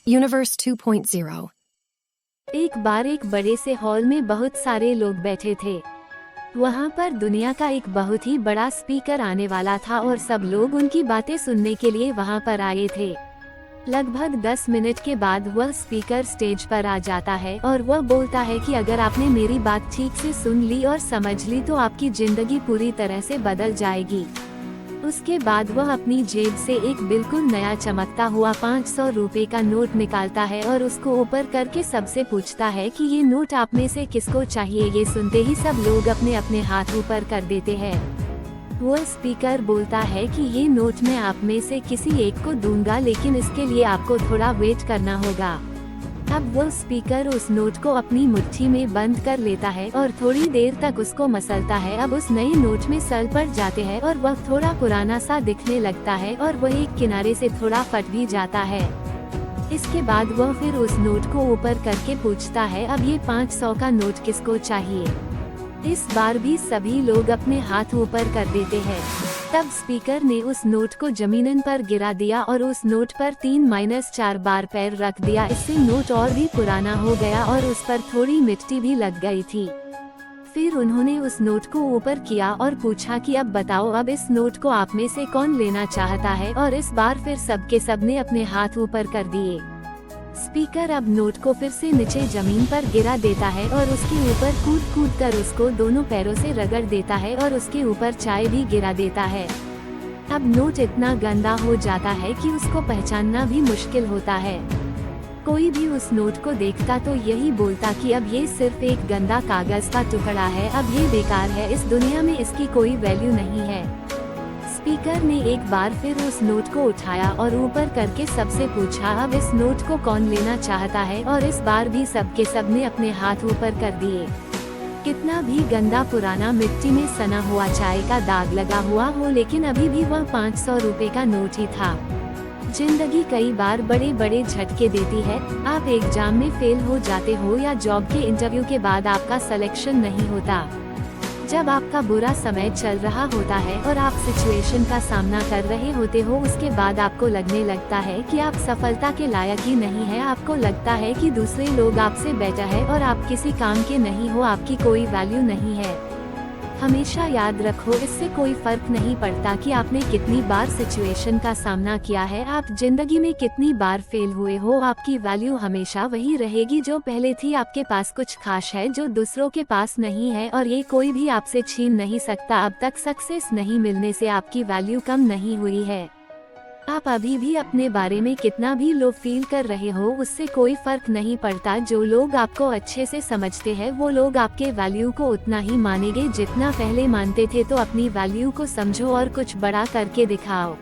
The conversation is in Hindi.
Universe 2.0 एक बार एक बड़े से हॉल में बहुत सारे लोग बैठे थे। वहाँ पर दुनिया का एक बहुत ही बड़ा स्पीकर आने वाला था और सब लोग उनकी बातें सुनने के लिए वहाँ पर आए थे। लगभग 10 मिनट के बाद वह स्पीकर स्टेज पर आ जाता है और वह बोलता है कि अगर आपने मेरी बात ठीक से सुन ली और समझ ली तो आपकी जिंदगी पूरी तरह से बदल जाएगी। उसके बाद वह अपनी जेब से एक बिल्कुल नया चमकता हुआ 500 रुपए का नोट निकालता है और उसको ऊपर करके सबसे पूछता है कि ये नोट आप में से किसको चाहिए। ये सुनते ही सब लोग अपने अपने हाथ ऊपर कर देते हैं। वह स्पीकर बोलता है कि ये नोट मैं आप में से किसी एक को दूंगा, लेकिन इसके लिए आपको थोड़ा वेट करना होगा। अब वो स्पीकर उस नोट को अपनी मुट्ठी में बंद कर लेता है और थोड़ी देर तक उसको मसलता है। अब उस नए नोट में सल पड़ जाते हैं और वह थोड़ा पुराना सा दिखने लगता है और वह एक किनारे से थोड़ा फट भी जाता है। इसके बाद वह फिर उस नोट को ऊपर करके पूछता है, अब ये 500 का नोट किसको चाहिए। इस बार भी सभी लोग अपने हाथ ऊपर कर देते हैं। तब स्पीकर ने उस नोट को जमीन पर गिरा दिया और उस नोट पर 3-4 बार पैर रख दिया। इससे नोट और भी पुराना हो गया और उस पर थोड़ी मिट्टी भी लग गई थी। फिर उन्होंने उस नोट को ऊपर किया और पूछा कि अब बताओ, अब इस नोट को आप में से कौन लेना चाहता है। और इस बार फिर सबके सबने अपने हाथ ऊपर कर दिए। स्पीकर अब नोट को फिर से नीचे जमीन पर गिरा देता है और उसके ऊपर कूद कूद कर उसको दोनों पैरों से रगड़ देता है और उसके ऊपर चाय भी गिरा देता है। अब नोट इतना गंदा हो जाता है कि उसको पहचानना भी मुश्किल होता है। कोई भी उस नोट को देखता तो यही बोलता कि अब ये सिर्फ एक गंदा कागज का टुकड़ा है, अब ये बेकार है, इस दुनिया में इसकी कोई वैल्यू नहीं है। स्पीकर ने एक बार फिर उस नोट को उठाया और ऊपर करके सबसे पूछा, अब इस नोट को कौन लेना चाहता है। और इस बार भी सबके सबने अपने हाथ ऊपर कर दिए। कितना भी गंदा पुराना मिट्टी में सना हुआ चाय का दाग लगा हुआ हो, लेकिन अभी भी वह 500 रुपए का नोट ही था। जिंदगी कई बार बड़े बड़े झटके देती है। आप एग्जाम में फेल हो जाते हो या जॉब के इंटरव्यू के बाद आपका सिलेक्शन नहीं होता। जब आपका बुरा समय चल रहा होता है और आप सिचुएशन का सामना कर रहे होते हो, उसके बाद आपको लगने लगता है कि आप सफलता के लायक ही नहीं है। आपको लगता है कि दूसरे लोग आपसे बेटर है और आप किसी काम के नहीं हो, आपकी कोई वैल्यू नहीं है। हमेशा याद रखो, इससे कोई फर्क नहीं पड़ता कि आपने कितनी बार सिचुएशन का सामना किया है, आप जिंदगी में कितनी बार फेल हुए हो, आपकी वैल्यू हमेशा वही रहेगी जो पहले थी। आपके पास कुछ खास है जो दूसरों के पास नहीं है और ये कोई भी आपसे छीन नहीं सकता। अब तक सक्सेस नहीं मिलने से आपकी वैल्यू कम नहीं हुई है। आप अभी भी अपने बारे में कितना भी लो फील कर रहे हो, उससे कोई फर्क नहीं पड़ता। जो लोग आपको अच्छे से समझते हैं वो लोग आपके वैल्यू को उतना ही मानेंगे जितना पहले मानते थे। तो अपनी वैल्यू को समझो और कुछ बड़ा करके दिखाओ।